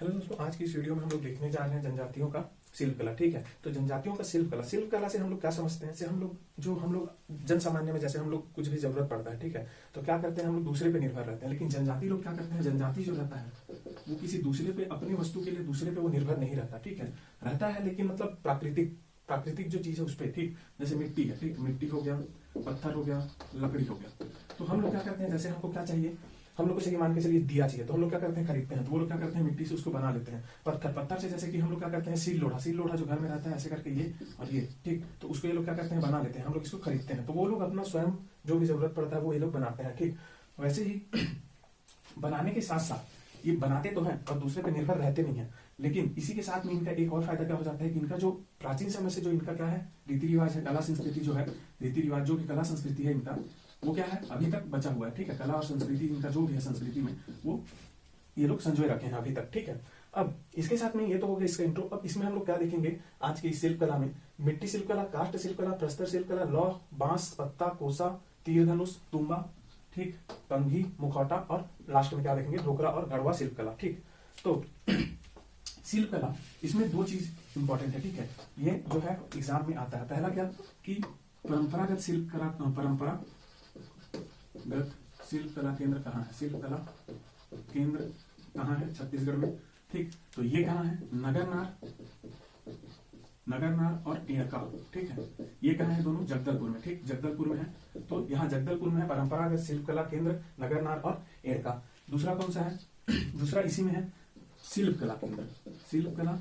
Hello दोस्तों, आज की इस वीडियो में हम लोग देखने जा रहे हैं जनजातियों का शिल्प कला। ठीक है, तो जनजातियों का शिल्प कला से हम लोग क्या समझते हैं। से हम लोग जन सामान्य में जैसे हम लोग कुछ भी जरूरत पड़ता है, ठीक है, तो क्या करते हैं, हम लोग दूसरे पे निर्भर रहते हैं। लेकिन जनजाति लोग क्या करते हैं, जनजाति जो रहता है वो किसी दूसरे पे, अपनी वस्तु के लिए दूसरे पे वो निर्भर नहीं रहता। ठीक है, रहता है लेकिन मतलब प्राकृतिक जो चीज है उस पर। ठीक, जैसे मिट्टी है, ठीक, मिट्टी हो गया, पत्थर हो गया, लकड़ी हो गया। तो हम लोग क्या करते हैं, जैसे हमको क्या चाहिए, हम लोग को सही मान के चलिए दिया चाहिए, तो हम लोग क्या करते हैं, खरीदते हैं। तो वो लोग क्या करते हैं, मिट्टी से उसको बना लेते हैं। पत्थर से जैसे कि हम लोग क्या करते हैं, सील लोढ़ा जो घर में रहता है ऐसे करके ये और ये, ठीक, तो उसको ये लोग क्या करते हैं, बना लेते हैं। हम लोग इसको खरीदते हैं। तो वो लोग अपना स्वयं जो भी जरूरत पड़ता है वो ये लोग बनाते हैं। ठीक, वैसे ही बनाने के साथ साथ ये बनाते तो हैं और दूसरे पे निर्भर रहते नहीं है। लेकिन इसी के साथ में इनका एक और फायदा क्या हो जाता है कि इनका जो प्राचीन समय से जो इनका क्या है, रीति रिवाज है, कला संस्कृति जो है, रीति रिवाज जो कि कला संस्कृति है इनका, वो क्या है, अभी तक बचा हुआ है। ठीक है, कला और संस्कृति इनका जो भी है संस्कृति में वो ये लोग संजोए रखे हैं अभी तक। ठीक है, अब इसके साथ में ये तो हो गया इसका इंट्रो। अब इसमें हम लोग क्या देखेंगे आज की इस शिल्प कला में, मिट्टी शिल्प कला, काष्ठ शिल्प कला, प्रस्तर शिल्प कला, लौह, बांस, पत्ता, कोसा, तीर धनुष, तुम्बा, ठीक, कंघी, मुखौटा और लास्ट में क्या देखेंगे, ढोकरा और गढ़वा शिल्प कला। ठीक, तो शिल्प कला इसमें दो चीज इंपॉर्टेंट है। ठीक है, ये जो है एग्जाम में आता है। पहला क्या कि परंपरागत शिल्प कला, परंपरागत शिल्प कला केंद्र कहाँ है, शिल्प कला केंद्र कहाँ है छत्तीसगढ़ में। ठीक, तो ये कहाँ है, नगरनार और एड़का। ठीक है, ये कहाँ है, दोनों जगदलपुर में। ठीक, जगदलपुर में है। तो यहाँ जगदलपुर में है परंपरागत शिल्प कला केंद्र, नगरनार और एड़का। दूसरा कौन सा है, दूसरा इसी में है शिल्प कला केंद्र, शिल्प कला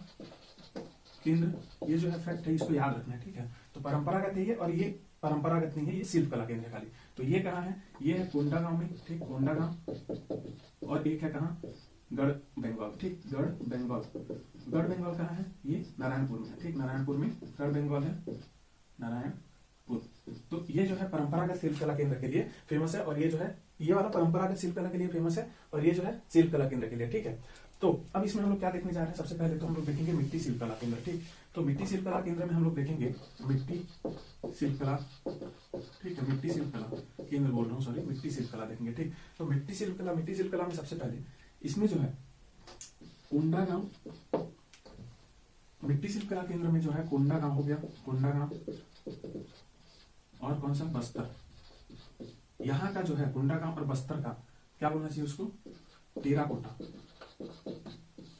केंद्र। ये जो है फैक्ट है, इसको याद रखना है। ठीक है, तो परंपरागत है ये, और ये परंपरागत नहीं है, ये शिल्प कला केंद्र खाली। तो ये कहाँ है, ये है कोंडागांव में। ठीक, कोंडागांव। और एक है कहाँ, गढ़ बंगाल। ठीक, गढ़ बंगाल कहाँ है, ये नारायणपुर में। ठीक, नारायणपुर में गढ़ बंगाल है, नारायणपुर। तो ये जो है परंपरागत शिल्प कला केंद्र के लिए फेमस है, और ये जो है ये वाला परंपरागत शिल्प कला के लिए फेमस है, और ये जो है शिल्प कला केंद्र के लिए। ठीक है, तो अब इसमें हम लोग क्या देखने जा रहे हैं, सबसे पहले तो हम लोग देखेंगे मिट्टी शिल्प कला केंद्र। ठीक, तो मिट्टी शिल्प कला केंद्र में हम लोग देखेंगे मिट्टी शिल्प कला। ठीक है, मिट्टी शिल्प कला केंद्र बोल रहा हूँ, सॉरी, मिट्टी शिल्प कला देखेंगे। ठीक, तो मिट्टी शिल्प कला में सबसे पहले इसमें जो है कोंडागांव, मिट्टी शिल्प कला केंद्र में जो है कोंडागांव हो गया, कोंडागांव, और कौन सा, बस्तर। यहाँ का जो है कोंडागांव और बस्तर का क्या बोलना चाहिए उसको,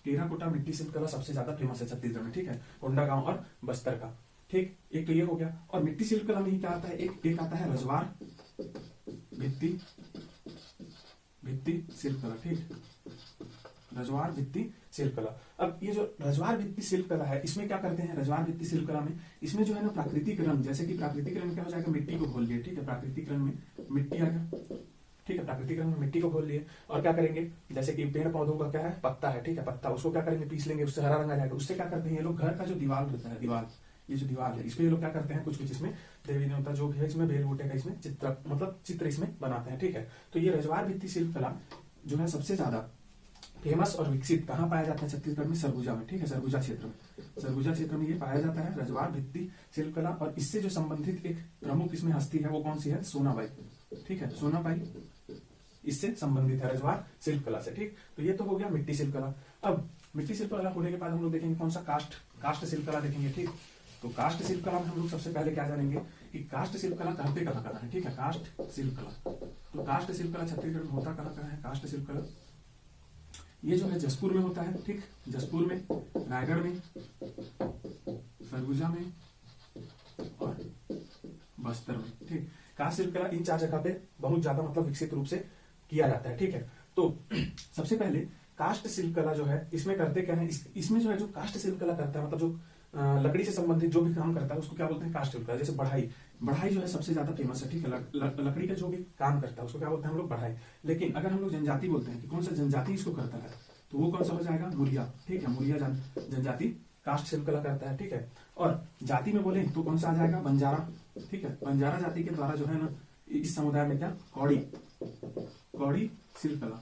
टेराकोटा मिट्टी शिल्प कला सबसे ज्यादा फेमस है छत्तीसगढ़ में। ठीक है, कोंडागांव और बस्तर का। ठीक, एक तो ये हो गया। और मिट्टी शिल्प कला में ही क्या आता है, एक आता है रजवार भित्ति शिल्प कला। ठीक, रजवार भित्ति शिल्प कला। अब ये जो रजवार भित्ति शिल्प कला है, इसमें क्या करते हैं, रजवार भित्ति शिल्प कला में इसमें जो है ना प्राकृतिक रंग, जैसे कि प्राकृतिक रंग क्या हो जाएगा, मिट्टी को घोल लिए। ठीक है, प्राकृतिक रंग में मिट्टी आ गया। ठीक है, प्राकृतिक रंग में मिट्टी को घोल लिए, और क्या करेंगे, जैसे कि पेड़ पौधों का क्या है, पत्ता है। ठीक है, पत्ता, उसको क्या करेंगे, पीस लेंगे, उससे हरा रंग आ जाएगा। उससे क्या करते हैं ये लोग, घर का जो दीवार होता है, ये जो दीवार है, इसमें ये लोग क्या करते हैं, कुछ इसमें देवी देवता जो भी है, इसमें बेल बूटे का इसमें चित्र इसमें बनाते हैं। ठीक है, तो ये रजवार भित्ति शिल्प कला जो है सबसे ज्यादा फेमस और विकसित कहाँ पाया जाता है, छत्तीसगढ़ में, सरगुजा में। ठीक है, सरगुजा क्षेत्र में ये पाया जाता है रजवार भित्ति शिल्प कला। और इससे जो संबंधित एक प्रमुख इसमें हस्ती है, वो कौन सी है, सोनाबाई। ठीक है, सोनाबाई इससे संबंधित है रजवार शिल्प कला से। ठीक, तो ये तो हो गया मिट्टी शिल्प कला। अब मिट्टी शिल्प कला होने के बाद हम लोग देखेंगे कौन सा, काष्ठ शिल्प कला देखेंगे। ठीक, तो काष्ठ शिल्प कला में हम लोग सबसे पहले क्या जानेंगे कि काष्ठ शिल्प कला कहाँ पे कहाँ है। ठीक है, काष्ठ शिल्प कला, तो काष्ठ शिल्प कला छत्तीसगढ़ में होता कहाँ है, काष्ठ शिल्प कला ये जो है जसपुर में होता है। ठीक, जसपुर में, रायगढ़ में, सरगुजा में और बस्तर में। ठीक, काष्ठ शिल्प कला इन 4 जगह पे बहुत ज्यादा मतलब विकसित रूप से किया जाता है। ठीक है, तो सबसे पहले काष्ठ शिल्प कला जो है इसमें करते क्या है, इसमें जो है जो काष्ठ शिल्प कला करता है, मतलब जो लकड़ी से संबंधित जो भी काम करता है उसको क्या बोलते हैं, काष्ठ शिल्प कला। जैसे बढ़ाई जो है सबसे ज्यादा फेमस है। ठीक है, लकड़ी का जो भी काम करता है उसको क्या बोलते हैं हम लोग, बढ़ाई। लेकिन अगर हम लोग जनजाति बोलते हैं कि कौन सा जनजाति इसको करता है, तो वो कौन सा हो जाएगा, मुरिया। ठीक है, मुरिया जनजाति काष्ठ शिल्प कला करता है। ठीक है, और जाति में बोले तो कौन सा आ जाएगा, बंजारा। ठीक है, बंजारा जाति के द्वारा जो है ना इस समुदाय में क्या, कौड़ी शिल्प कला।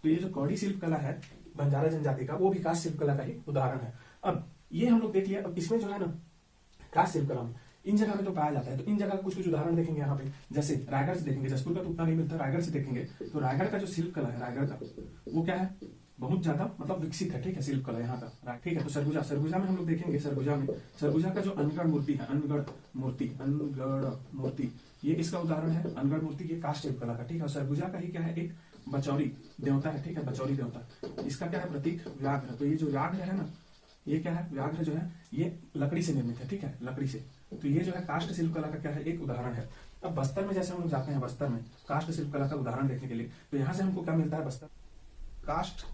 तो ये जो कौड़ी शिल्प कला है बंजारा जनजाति का, वो भी काष्ठ शिल्प कला का ही उदाहरण है। अब ये हम लोग देख लिया। अब इसमें जो है ना काष्ठ शिल्प कला में इन जगह में तो पाया जाता है, तो इन जगह कुछ उदाहरण देखेंगे यहाँ पे। जैसे रायगढ़ से देखेंगे, जसपुर का तो उतना नहीं मिलता, रायगढ़ से देखेंगे तो रायगढ़ का जो शिल्प कला है, रायगढ़ का वो क्या है, बहुत ज्यादा मतलब विकसित है, ठीक है, शिल्प कला यहाँ का, ठीक है। तो सरगुजा, सरगुजा में हम लोग देखेंगे, सरगुजा में, सरगुजा का जो अनगढ़ मूर्ति है, अनगढ़ मूर्ति, अनगढ़ मूर्ति, ये इसका उदाहरण है। अनगढ़ मूर्ति ये काष्ठ शिल्प कला का, ठीक है। सरगुजा का ही क्या है, एक बचौरी देवता है, ठीक है, बचौरी देवता, इसका क्या है प्रतीक, व्याघ्र। तो ये जो व्याघ्र है ना, ये क्या है, व्याघ्र जो है ये लकड़ी से निर्मित है, ठीक है, लकड़ी से। तो ये जो है काष्ठ शिल्प कला का क्या है, एक उदाहरण है। अब बस्तर में जैसे हम लोग जाते हैं, बस्तर में काष्ठ शिल्प कला का उदाहरण देखने के लिए, तो यहाँ से हमको क्या मिलता है, बस्तर काष्ठ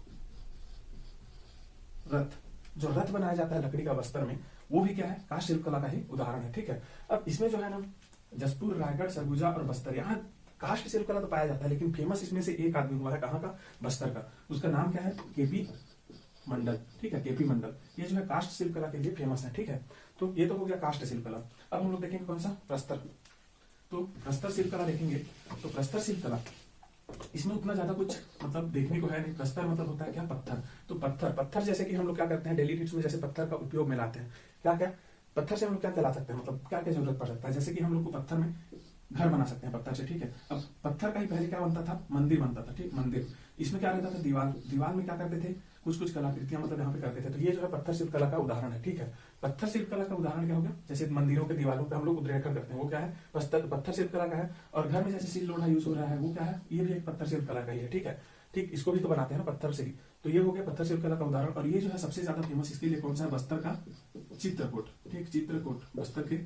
रथ, जो रथ बनाया जाता है लकड़ी का बस्तर में, वो भी क्या है, काष्ठ शिल्प कला का ही उदाहरण है, ठीक है। अब इसमें जो है ना, जसपुर, रायगढ़, सरगुजा और बस्तर, यहाँ काष्ठ शिल्प कला तो पाया जाता है, लेकिन फेमस इसमें से एक आदमी हुआ है, कहाँ का, बस्तर का। उसका नाम क्या है, केपी मंडल, ठीक है, केपी मंडल। ये जो है काष्ठ शिल्प कला के लिए फेमस है, ठीक है। तो ये तो हो गया काष्ठ शिल्प कला। अब हम लोग देखेंगे कौन सा, प्रस्तर। तो प्रस्तर शिल्प कला देखेंगे, तो प्रस्तर शिल्प कला, इसमें उतना ज्यादा कुछ मतलब देखने को है नहीं। प्रस्तर मतलब होता है क्या, पत्थर। तो पत्थर, पत्थर जैसे कि हम लोग क्या करते हैं डेली नीड्स में, जैसे पत्थर का उपयोग में लाते हैं, क्या क्या पत्थर से हम लोग क्या क्या ला सकते हैं, मतलब क्या क्या जरूरत पड़ सकता है। जैसे कि हम लोग को पत्थर में घर बना सकते हैं पत्थर से, ठीक है। अब पत्थर का ही पहले क्या बनता था, मंदिर बनता था, ठीक, मंदिर। इसमें क्या रहता था, दीवार, दीवार में क्या करते थे, कुछ कुछ कलाकृतियां मतलब यहाँ पे करते थे। तो ये जो है पत्थर शिल्प कला का उदाहरण है, ठीक है। पत्थर शिल्प कला का उदाहरण क्या हो गया, जैसे मंदिरों के दीवारों पे हम लोग उद्रेखन करते हैं, वो क्या है, पत्थर शिल्प कला का है। और घर में जैसे सिल लोढ़ा यूज हो रहा है, वो क्या है, ये भी एक पत्थर शिल्प कला का ही है, ठीक है। ठीक, इसको भी तो बनाते हैं ना पत्थर से ही। तो ये हो गया पत्थर शिल्प कला का उदाहरण। और ये जो है सबसे ज्यादा फेमस इसके लिए कौन सा है, बस्तर का चित्रकूट, ठीक, चित्रकूट, बस्तर के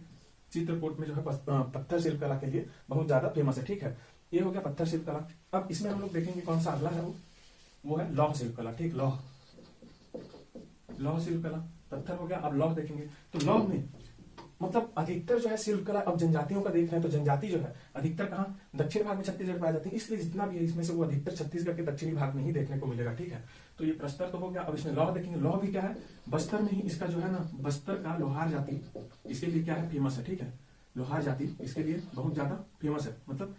चित्रकूट में जो है पत्थर शिल्प कला के लिए बहुत ज्यादा फेमस है, ठीक है। ये हो गया पत्थर शिल्प कला। अब इसमें हम लोग देखेंगे कौन सा अगला है, वो है लौह शिल्प कला, ठीक, लौह, लौह शिल्प कला, पत्थर हो गया। अब लौह देखेंगे, तो लौह में मतलब अधिकतर जो है शिल्प कला, अब जनजातियों का देख रहे हैं तो जनजाति जो है अधिकतर कहाँ, दक्षिण भाग में छत्तीसगढ़ पाया जाती है, इसलिए जितना भी है इसमें से वो अधिकतर छत्तीसगढ़ के दक्षिणी भाग में ही देखने को मिलेगा, ठीक है। तो ये प्रस्तर तो हो गया। अब इसमें लौह देखेंगे, लौह भी क्या है, बस्तर में ही इसका जो है ना, बस्तर का लोहार जाति इसके लिए क्या है, फेमस है, ठीक है। लोहार जाति इसके लिए बहुत ज्यादा फेमस है, मतलब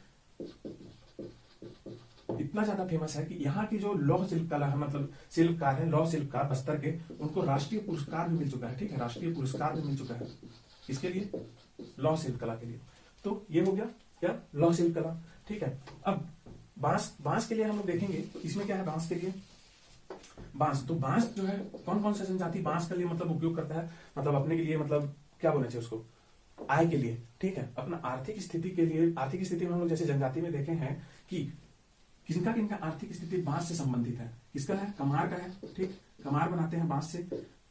इतना ज्यादा फेमस है कि यहाँ की जो लौह शिल्प कला है, मतलब शिल्पकार है, लौह शिल्पकार बस्तर के, उनको राष्ट्रीय पुरस्कार भी मिल चुका है, ठीक है, राष्ट्रीय पुरस्कार भी मिल चुका है इसके लिए, लौह शिल्प कला के लिए। तो ये हो गया क्या, लौह शिल्प कला, ठीक है। अब बांस, बांस के लिए हम लोग देखेंगे, इसमें क्या है, बांस के लिए, बांस, तो बांस जो है कौन कौन सा जनजाति बांस के लिए मतलब उपयोग करता है, मतलब अपने के लिए, मतलब क्या बोलना चाहिए उसको, आय के लिए, ठीक है, अपना आर्थिक स्थिति के लिए। आर्थिक स्थिति में हम लोग जैसे जनजाति में देखे हैं कि किनका किनका आर्थिक स्थिति बांस से संबंधित है, किसका है, कमार का है, ठीक, कमार बनाते हैं बांस से,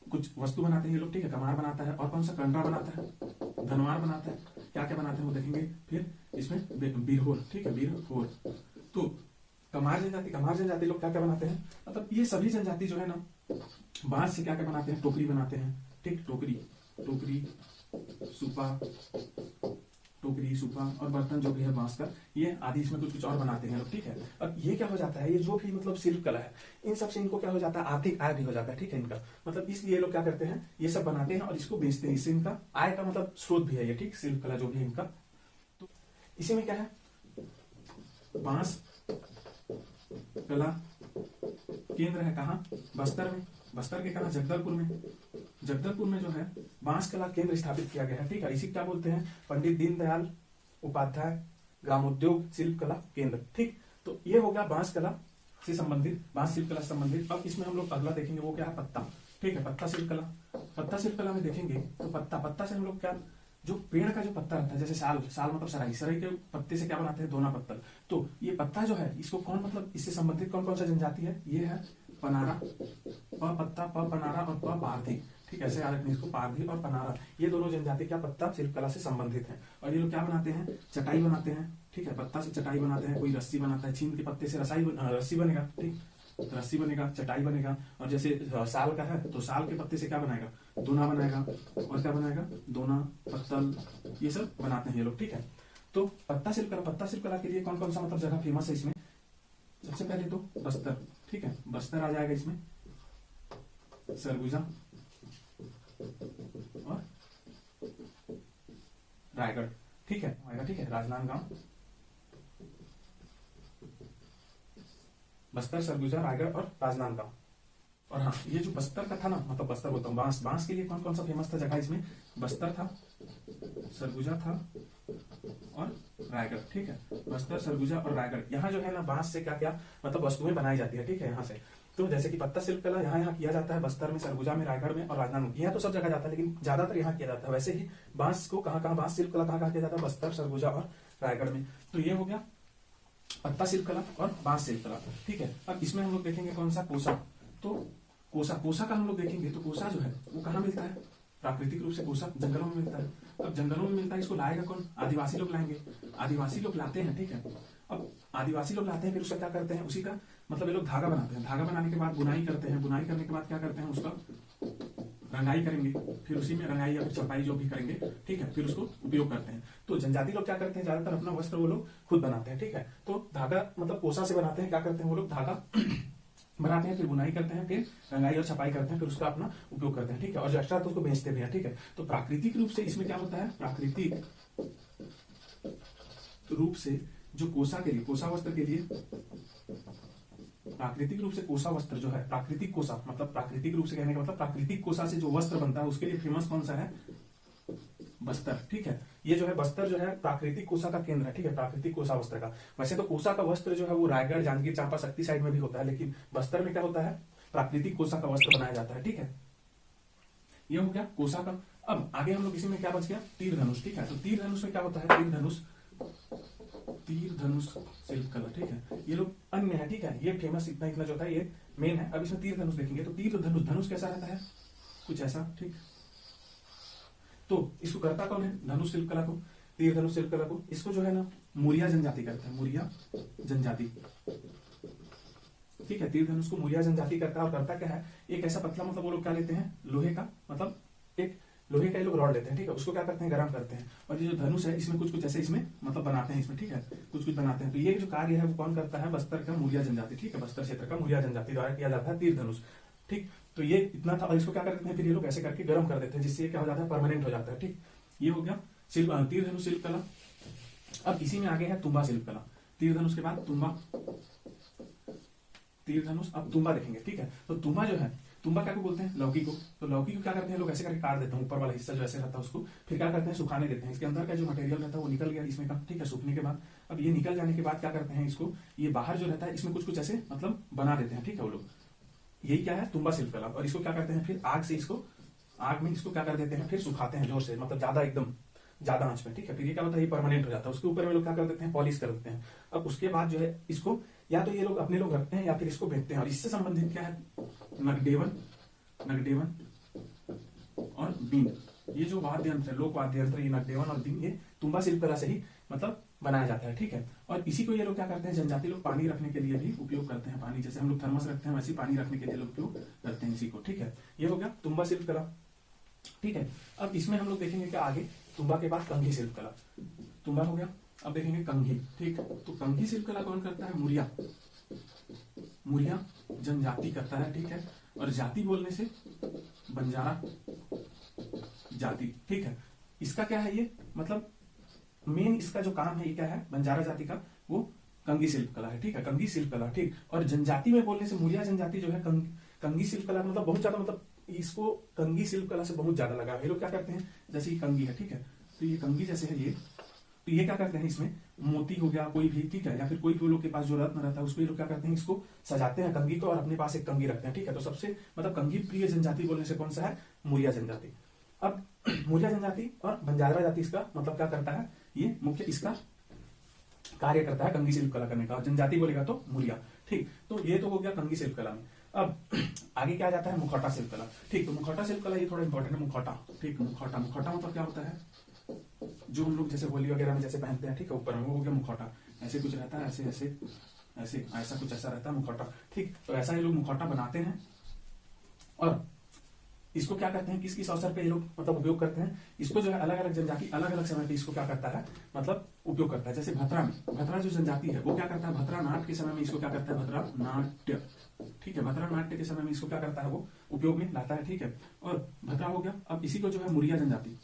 कुछ वस्तु बनाते हैं ये लोग, ठीक है, कमार बनाता है। और कौन सा, कंडा बनाता है, धनवार बनाता है, क्या क्या बनाते हैं वो देखेंगे। फिर इसमें बीरहोर, ठीक है, बीरहोर। तो कमार जनजाति लोग क्या क्या बनाते हैं, मतलब ये सभी जनजाति जो है ना बांस से क्या क्या बनाते हैं, टोकरी बनाते हैं, ठीक, टोकरी, टोकरी, सुपा, टोकरी, सुपा और बर्तन जो भी है बांस का, ये आदि इसमें कुछ कुछ और बनाते हैं लोग, ठीक है। अब ये क्या हो जाता है, ये जो भी मतलब शिल्प कला है, इन सब से इनको क्या हो जाता है, आर्थिक आय भी हो जाता है, ठीक है, इनका मतलब इसलिए लोग क्या करते हैं, ये सब बनाते हैं और इसको बेचते हैं, इससे इनका आय का मतलब स्रोत भी है ये, ठीक, शिल्प कला जो भी है इनका। तो इसी में क्या है, बांस कला केंद्र है कहाँ, बस्तर में, बस्तर के कहा, जगदलपुर में, जगदलपुर में जो है बांस कला केंद्र स्थापित किया गया है, ठीक है। इसी क्या बोलते हैं, पंडित दीनदयाल उपाध्याय ग्रामोद्योग शिल्प कला केंद्र, ठीक। तो ये हो गया बांस कला से संबंधित, बांस शिल्प कला से संबंधित। अब इसमें हम लोग अगला देखेंगे, वो क्या है, पत्ता, ठीक है, पत्ता शिल्प कला। पत्ता शिल्प कला में देखेंगे तो पत्ता, पत्ता से हम लोग क्या, जो पेड़ का जो पत्ता रहता है, जैसे साल, साल मतलब सराई, सराई के पत्ते से क्या बनाते हैं, दोना पत्तल। तो ये पत्ता जो है, इसको कौन मतलब इससे संबंधित कौन कौन सा जनजाति है, ये है पनारा, प पत्ता, प पनारा और प पारधी, ठीक है, ऐसे याद रखना इसको, पारधी और पनारा, ये दोनों जनजाति क्या पत्ता शिल्प कला से संबंधित है। और ये लोग क्या बनाते हैं, चटाई बनाते हैं, ठीक है, पत्ता से चटाई बनाते हैं, कोई रस्सी बनाता है, छीन के पत्ते से रस्सी बनेगा, ठीक, रस्सी बनेगा, चटाई बनेगा। और जैसे साल का है तो साल के पत्ते से क्या बनाएगा, दोना बनाएगा, और क्या बनाएगा, दोना, पत्तल, ये सब बनाते हैं ये लोग, ठीक है। तो पत्ता शिल्प कला, पत्ता शिल्प कला के लिए कौन कौन सा मतलब जगह फेमस है इसमें, सबसे पहले तो बस्तर, ठीक है, बस्तर आ जाएगा इसमें, सरगुजा और रायगढ़, ठीक है, आएगा, ठीक है, राजनांदगांव, बस्तर, सरगुजा, रायगढ़ और राजनांदगांव। और हाँ, ये जो बस्तर का था ना, मतलब बस्तर बोलता हूँ, बांस, बांस के लिए कौन कौन सा फेमस था जगह इसमें, बस्तर था, सरगुजा था और रायगढ़, ठीक है, बस्तर, सरगुजा और रायगढ़। यहाँ जो है ना बांस से क्या क्या मतलब वस्तुएं बनाई जाती है, ठीक है, यहाँ से। तो जैसे कि पत्ता शिल्प कला यहाँ किया जाता है बस्तर में, सरगुजा में, रायगढ़ में और राजनांदगांव में। यहाँ तो सब जगह जाता है लेकिन ज्यादातर यहाँ किया जाता है। वैसे ही बांस को कहाँ बांस शिल्प कला कहाँ किया जाता है, बस्तर, सरगुजा और रायगढ़ में। तो ये हो गया पत्ता शिल्प कला और बांस शिल्प कला, ठीक है। अब इसमें हम लोग देखेंगे कौन सा, कोसा। तो कोसा का हम लोग देखेंगे तो कोसा जो है वो कहाँ मिलता है, प्राकृतिक रूप से कोसा जंगलों में मिलता है। अब जंगलों में मिलता है, इसको लाएगा कौन, आदिवासी लोग लाएंगे। आदिवासी लोग लाते हैं, ठीक है। अब आदिवासी लोग लाते हैं, फिर उसका क्या करते हैं, उसी का मतलब ये लोग धागा बनाते हैं। धागा बनाने के बाद बुनाई करते हैं, बुनाई करने के बाद क्या करते हैं, उसका रंगाई करेंगे, फिर उसी में रंगाई या फिर छपाई जो भी करेंगे, ठीक है, फिर उसको उपयोग करते हैं। तो जनजाति लोग क्या करते हैं, ज्यादातर अपना वस्त्र वो लोग खुद बनाते हैं, ठीक है। तो धागा मतलब कोसा से बनाते हैं, क्या करते हैं वो लोग, धागा बनाते हैं, फिर बुनाई करते हैं, फिर रंगाई और छपाई करते हैं, फिर उसका अपना उपयोग करते हैं, ठीक है। और जो एक्स्ट्रा तो उसको बेचते भी हैं, ठीक है। तो प्राकृतिक रूप से इसमें क्या होता है, प्राकृतिक रूप से जो कोसा के लिए, कोसा वस्त्र के लिए, प्राकृतिक रूप से कोसा वस्त्र जो है, प्राकृतिक कोसा मतलब प्राकृतिक रूप से कहने का मतलब प्राकृतिक कोसा से जो वस्त्र बनता है उसके लिए फेमस कौन सा है, बस्तर, ठीक है। ये जो है बस्तर जो है प्राकृतिक कोसा का केंद्र है, ठीक है, प्राकृतिक कोसा वस्त्र का। वैसे तो कोसा का वस्त्र जो है वो रायगढ़, जांजगीर चांपा, शक्ति साइड में भी होता है, लेकिन बस्तर में क्या होता है, प्राकृतिक कोसा का वस्त्र बनाया जाता है, ठीक है। ये हो गया कोसा का। अब आगे हम लोग इसी में क्या बच गया, तीर धनुष, ठीक है। तो तीर धनुष में क्या होता है, तीर धनुष शिल्प कला, ठीक है। ये लोग अन्य है, ठीक है, ये फेमस इतना जो था ये मेन है। अब इसमें तीर धनुष देखेंगे तो तीर धनुष कैसा रहता है, कुछ ऐसा, ठीक। तो इसको करता कौन है, धनुष शिल्प कला को, तीर धनुष शिल्प कला को, इसको जो है ना मुरिया जनजाति करता है, मुरिया जनजाति, ठीक है। तीर धनुष को मुरिया जनजाति करता है। और करता क्या है, एक ऐसा पतला मतलब वो लोग क्या लेते हैं, लोहे का, मतलब एक लोहे का ये लोग रॉड लेते हैं, ठीक है। उसको क्या करते हैं, गर्म करते हैं। और ये जो धनुष है इसमें कुछ ऐसे इसमें मतलब बनाते हैं इसमें, ठीक है, कुछ बनाते हैं। तो ये जो कार्य है वो कौन करता है, बस्तर का मुरिया जनजाति, ठीक है, बस्तर क्षेत्र का मुरिया जनजाति द्वारा किया जाता है तीर धनुष, ठीक। तो ये इतना था। और इसको क्या करते हैं, फिर ये लोग ऐसे करके गर्म कर देते हैं, जिससे क्या हो जाता है, परमानेंट हो जाता है, ठीक। ये हो गया तीर धनुष शिल्प कला। अब इसी में आगे है तुम्बा शिल्प कला। तीर धनुष के बाद तुम्बा, तीर धनुष, अब तुम्बा देखेंगे, ठीक है। तो तुम्बा जो है, तुम्बा क्या को बोलते हैं, लौकी को। तो लौकी को क्या करते हैं लोग, ऐसे करके काट देते हैं, ऊपर वाला हिस्सा जो ऐसे रहता है उसको, फिर क्या करते हैं, सुखाने देते हैं। इसके अंदर का जो मटेरियल रहता है वो निकल गया इसमें का, ठीक है, सूखने के बाद। अब ये निकल जाने के बाद क्या करते हैं, इसको ये बाहर जो रहता है इसमें कुछ ऐसे मतलब बना देते हैं, ठीक है वो लोग। यही क्या है, तुम्बा शिल्प कला। और इसको क्या करते हैं, फिर आग से इसको, आग में इसको क्या कर देते हैं, फिर सुखाते हैं जोर से, मतलब ज्यादा एकदम ज्यादा आंच में, ठीक है। फिर ये क्या होता है, ये परमानेंट हो जाता है। उसके ऊपर में लोग क्या कर देते हैं, पॉलिश कर देते हैं। अब उसके बाद जो है इसको या तो ये लोग अपने लोग रखते हैं या फिर इसको बेचते हैं। और इससे संबंधित क्या है, नगडेवन और बीन, ये जो वाद्य यंत्र है, लोक वाद्य यंत्र, ये नगडेवन और बीन, ये तुम्बा शिल्प कला से ही मतलब बनाया जाता है, ठीक है। और इसी को ये लोग क्या करते हैं, जनजाति लोग पानी रखने के लिए भी उपयोग करते हैं। पानी जैसे हम लोग थर्मस रखते हैं वैसे पानी रखने के लिए लोग उपयोग करते हैं इसी को, ठीक है। ये हो गया तुम्बा शिल्प कला, ठीक है। अब इसमें हम लोग देखेंगे क्या आगे, तुम्बा के बाद कंघी शिल्प कला। तुम्बा हो गया, अब देखेंगे कंघी, ठीक। तो कंघी शिल्प कला कौन करता है, मुरिया जनजाति करता है, ठीक है। और जाति बोलने से बंजारा जाति, ठीक है। इसका क्या है, ये मतलब मेन इसका जो काम है ये क्या है, बंजारा जाति का वो कंघी शिल्प कला है, ठीक है, कंघी शिल्प कला, ठीक। और जनजाति में बोलने से मुरिया जनजाति जो है कंघी शिल्प कला मतलब बहुत ज्यादा, मतलब इसको कंघी शिल्प कला से बहुत ज्यादा लगा। ये लोग क्या करते हैं, जैसे ये कंघी है, ठीक है, तो ये कंघी जैसे है ये, तो ये क्या करते हैं, इसमें मोती हो गया कोई भी, ठीक है, या फिर कोई भी लोग के पास जो रत्न रहता है उसको ये लोग क्या करते हैं, इसको सजाते हैं कंघी को, और अपने पास एक कंघी रखते हैं, ठीक है। तो सबसे मतलब कंघी प्रिय जनजाति बोलने से कौन सा है, मुरिया जनजाति। अब मुरिया जनजाति और बंजारा जाति इसका मतलब क्या करता है, ये मुख्य इसका कार्य करता है कंघी शिल्प कला करने का। और जनजाति बोलेगा तो मुरिया, ठीक। तो ये तो हो गया कंघी शिल्प कला में। अब आगे क्या जाता है, मुखौटा शिल्प कला, ठीक। तो मुखौटा शिल्प कला ये थोड़ा इंपॉर्टेंट है, मुखौटा, ठीक। मुखौटा मतलब क्या होता है, जो हम लोग जैसे होली वगैरह में जैसे पहनते हैं, ठीक है, ऊपर में वो हो गया मुखौटा। ऐसे कुछ रहता है, ऐसे ऐसे ऐसे ऐसा कुछ ऐसा रहता है मुखौटा, ठीक। तो ऐसा ये लोग मुखौटा बनाते हैं और इसको क्या कहते हैं, किस किस अवसर पे ये लोग मतलब उपयोग करते हैं। इसको जो है अलग अलग जनजाति अलग अलग समय पे इसको क्या करता है, मतलब उपयोग करता है। जैसे भतरा में, भतरा जो जनजाति है वो क्या करता है, भतरा नाट्य के समय में इसको क्या करता है, भतरा नाट्य, ठीक है, भतरा नाट्य के समय में इसको क्या करता है, वो उपयोग में लाता है, ठीक है। और भतरा हो गया। अब इसी को जो है मुरिया जनजाति,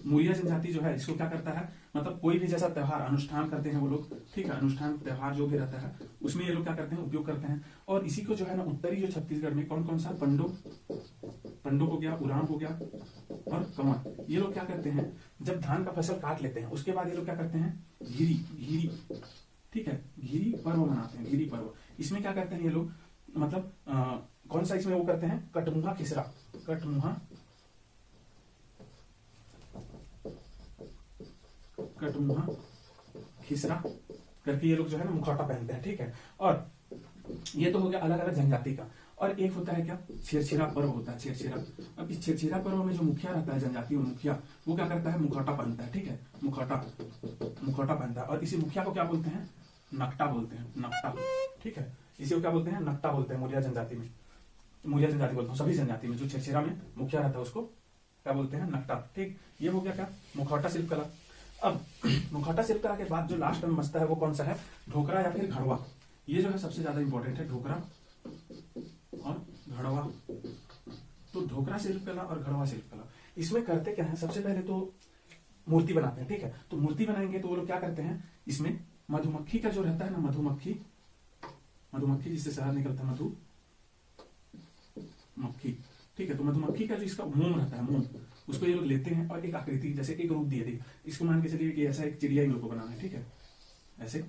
मुरिया जनजाति जो है इसको क्या करता है, मतलब कोई भी जैसा त्योहार अनुष्ठान करते हैं वो लोग, ठीक है, अनुष्ठान त्योहार जो भी रहता है उसमें ये लोग क्या करते हैं, उपयोग करते हैं। और इसी को जो है ना उत्तरी जो छत्तीसगढ़ में कौन कौन सा, पंडो हो गया, उरांव हो गया और कंवर, ये लोग क्या करते हैं, जब धान का फसल काट लेते हैं उसके बाद ये लोग क्या करते हैं, घिरी, ठीक है, घिरी पर्व मनाते हैं। घिरी पर्व, इसमें क्या करते हैं ये लोग, मतलब कौन सा इसमें वो करते हैं, कटमुहा खिसरा, कटमुहा खिसरा करके ये लोग जो है ना मुखौटा पहनते हैं, ठीक है। और ये तो हो गया अलग अलग जनजाति का। और एक होता है क्या, छेरछेरा पर्व होता है, छेरछेरा। अब इस छेरछेरा पर्व में जो मुखिया रहता है जनजाति मुखिया, वो क्या करता है, मुखौटा पहनता है, ठीक है, मुखौटा पहनता है। और इसी मुखिया को क्या बोलते हैं, नकटा बोलते हैं, नकटा, ठीक है। इसी को क्या बोलते हैं, नकटा बोलते हैं। मुरिया जनजाति में, मुरिया जनजाति बोलते हैं, सभी जनजाति में जो छेरछेरा में मुखिया रहता है उसको क्या बोलते हैं, नकटा, ठीक। ये हो गया क्या, मुखौटा शिल्प कला। अब मुखौटा शिल्प कला के बाद जो लास्ट में बचता है वो कौन सा है, ढोकरा या फिर घड़वा। ये जो है सबसे ज्यादा इंपॉर्टेंट है, ढोकरा और घड़वा। तो ढोकरा शिल्प कला और घड़वा शिल्प कला, इसमें करते क्या है, सबसे पहले तो मूर्ति बनाते हैं, ठीक है। तो मूर्ति बनाएंगे तो वो लोग क्या करते हैं, इसमें मधुमक्खी का जो रहता है ना, मधुमक्खी जिससे शहद निकलता है, मधुमक्खी, ठीक है। तो मधुमक्खी का जो इसका मोम रहता है, मोम, उसको ये लोग लेते हैं और एक आकृति जैसे एक रूप दिए थे, इसको मान के चलिए कि ऐसा एक चिड़िया इन लोग को बनाना है, ठीक है। ऐसे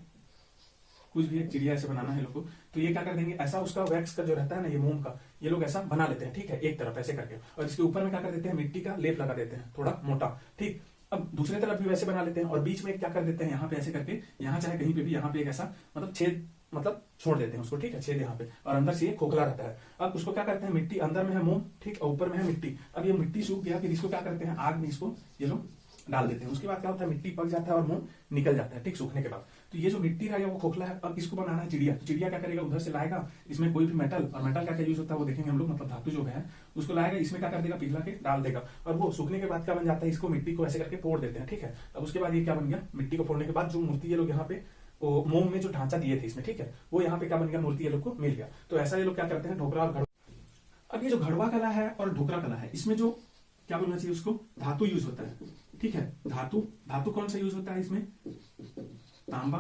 कुछ भी एक चिड़िया ऐसे बनाना है लोग को, तो ये क्या कर देंगे, ऐसा उसका वैक्स का जो रहता है ना, ये मोम का, ये लोग ऐसा बना लेते हैं, ठीक है, एक तरफ ऐसे करके। और इसके ऊपर में क्या कर देते हैं, मिट्टी का लेप लगा देते हैं, थोड़ा मोटा, ठीक। अब दूसरी तरफ भी वैसे बना लेते हैं और बीच में क्या कर देते हैं, यहाँ पे ऐसे करके, यहाँ चाहे कहीं पे भी, यहाँ पे एक ऐसा मतलब छेद, मतलब छोड़ देते हैं उसको, ठीक है, छेद यहाँ पे, और अंदर से ये खोखला रहता है। अब उसको क्या करते हैं, मिट्टी अंदर में है मोम, ठीक, और ऊपर में है मिट्टी। अब ये मिट्टी सूख गया, फिर इसको क्या करते हैं, आग में इसको ये लोग डाल देते हैं। उसके बाद क्या होता है, मिट्टी पक जाता है और मोम निकल जाता है, ठीक, सूखने के बाद। तो ये जो मिट्टी रहेगा वो खोखला है। अब इसको बनाना है चिड़िया, तो चिड़िया क्या करेगा, उधर से लाएगा, इसमें कोई भी मेटल, और मेटल का क्या यूज होता है वो देखेंगे हम लोग, मतलब धातु जो है उसको लाएगा, इसमें क्या कर देगा, पिघला के डाल देगा, और वो सूखने के बाद क्या बन जाता है, इसको मिट्टी को ऐसे करके फोड़ देते हैं, ठीक है। अब उसके बाद ये क्या बन गया, मिट्टी को फोड़ने के बाद जो मूर्ति ये लोग यहाँ पे वो मोम में जो ढांचा दिए थे इसमें, ठीक है, वो यहाँ पे क्या बन गया, मूर्ति ये लोग को मिल गया। तो ऐसा ये लोग क्या करते हैं, ढोकरा और घड़वा। अब ये जो घड़वा कला है और ढोकरा कला है, इसमें जो क्या बोलना चाहिए उसको, धातु यूज होता है, ठीक है। धातु कौन सा यूज होता है इसमें, तांबा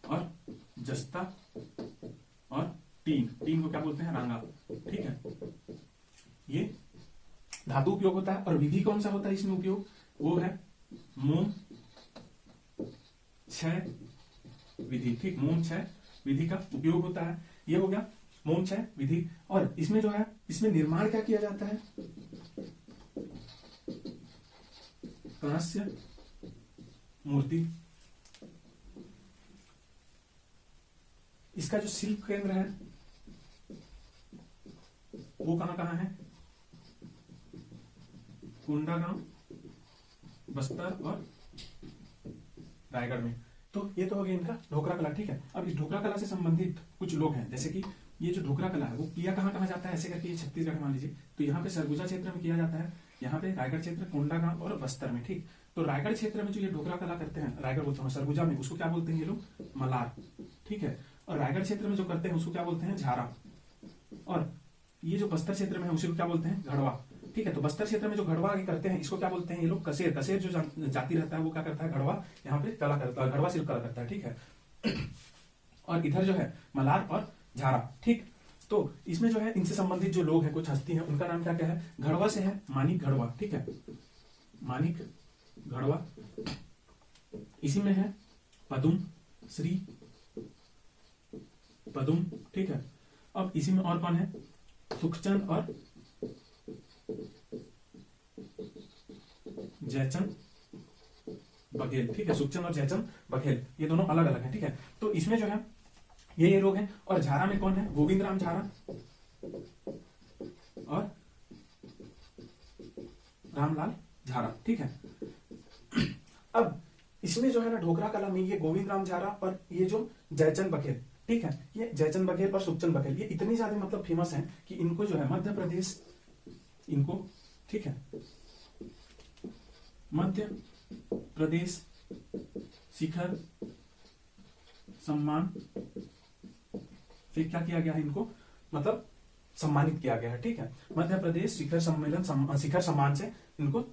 और जस्ता और टीन को क्या बोलते हैं, रांगा, ठीक है। ये धातु उपयोग होता है। और विधि कौन सा होता है इसमें उपयोग, वो है मोम क्षय विधि, ठीक, मोम क्षय विधि का उपयोग होता है। ये हो गया मोम क्षय विधि। और इसमें जो है, इसमें निर्माण क्या किया जाता है, कांस्य मूर्ति। इसका जो शिल्प केंद्र है वो कहां है, कोंडागांव, बस्तर और रायगढ़ में। तो ये तो हो गया इनका ढोकरा कला, ठीक है। अब इस ढोकरा कला से संबंधित कुछ लोग हैं, जैसे कि ये जो ढोकरा कला है वो किया कहां जाता है, ऐसे करके ये छत्तीसगढ़ मान लीजिए, तो यहाँ पे सरगुजा क्षेत्र में किया जाता है, यहाँ पे रायगढ़ क्षेत्र, कोंडागांव और बस्तर में, ठीक। तो रायगढ़ क्षेत्र में जो ये ढोकरा कला करते हैं, रायगढ़ बोलते हैं, सरगुजा में उसको क्या बोलते हैं ये लोग, मलार, ठीक है। और रायगढ़ क्षेत्र में जो करते हैं उसको क्या बोलते हैं, झारा। और ये जो बस्तर क्षेत्र में है उसी को क्या बोलते हैं, घड़वा, ठीक है। तो बस्तर क्षेत्र में जो घड़वा करते हैं इसको क्या बोलते हैं ये लोग, कसेर। कसेर जो जाति रहता है वो क्या करता है, घड़वा यहाँ पे कला करता है, घड़वा शिल्प कला करता है, ठीक है। और इधर जो है मलार और झारा, ठीक। तो इसमें जो है इनसे संबंधित जो लोग हैं, कुछ हस्ती हैं, उनका नाम क्या क्या है, घड़वा से है मानिक घड़वा, ठीक है, मानिक घड़वा। इसी में है पदुम श्री पदुम, ठीक है। अब इसी में और कौन है, सुखचंद और जयचंद बघेल, ठीक है। सुखचंद और जयचंद बघेल ये दोनों अलग अलग हैं, ठीक है। तो इसमें जो है ये लोग हैं। और झारा में कौन है, गोविंद राम झारा और रामलाल झारा, ठीक है। अब इसमें जो है ना ढोकरा कला में ये गोविंद राम झारा और ये जो जयचंद बघेल, ठीक है, ये जयचंद बघेल और सुखचंद बघेल ये इतनी ज्यादा मतलब फेमस हैं कि इनको जो है मध्य प्रदेश, इनको, ठीक है, मध्य प्रदेश शिखर सम्मान फिर क्या किया गया है, इनको मतलब सम्मानित किया गया है, ठीक है। मध्य प्रदेश शिखर सम्मान से इनको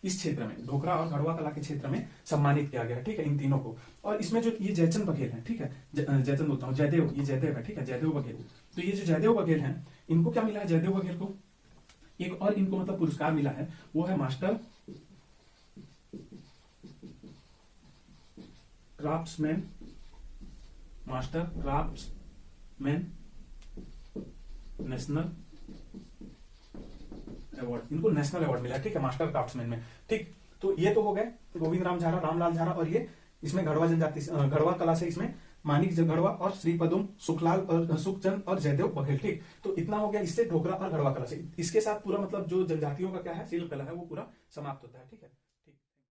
इस क्षेत्र में, ढोकरा और घड़वा कला के क्षेत्र में सम्मानित किया गया है, ठीक है, इन तीनों को। और इसमें जो ये जयचंद बघेल है, ठीक है, जयचंद बोलता हूँ, जयदेव, ये जयदेव है, ठीक है, जयदेव बघेल। तो ये जो जयदेव बघेल हैं, इनको क्या मिला है, जयदेव बघेल को एक और इनको मतलब पुरस्कार मिला है, वो है मास्टर क्राफ्ट्समैन नेशनल अवार्ड, इनको नेशनल अवार्ड मिला, ठीक है, मास्टर क्राफ्ट्समैन में। ठीक, तो ये तो हो गए गोविंद राम झारा, रामलाल झारा, और ये इसमें गढ़वा जनजाति, गढ़वा कला से इसमें मानिक गढ़वा और श्री पदम सुखलाल और सुखचंद और जयदेव बघेल। ठीक, तो इतना हो गया इससे ढोकरा और गढ़वा कला से। इसके साथ पूरा मतलब जो जनजातियों का क्या है शिल्प कला है वो पूरा समाप्त होता है। ठीक है।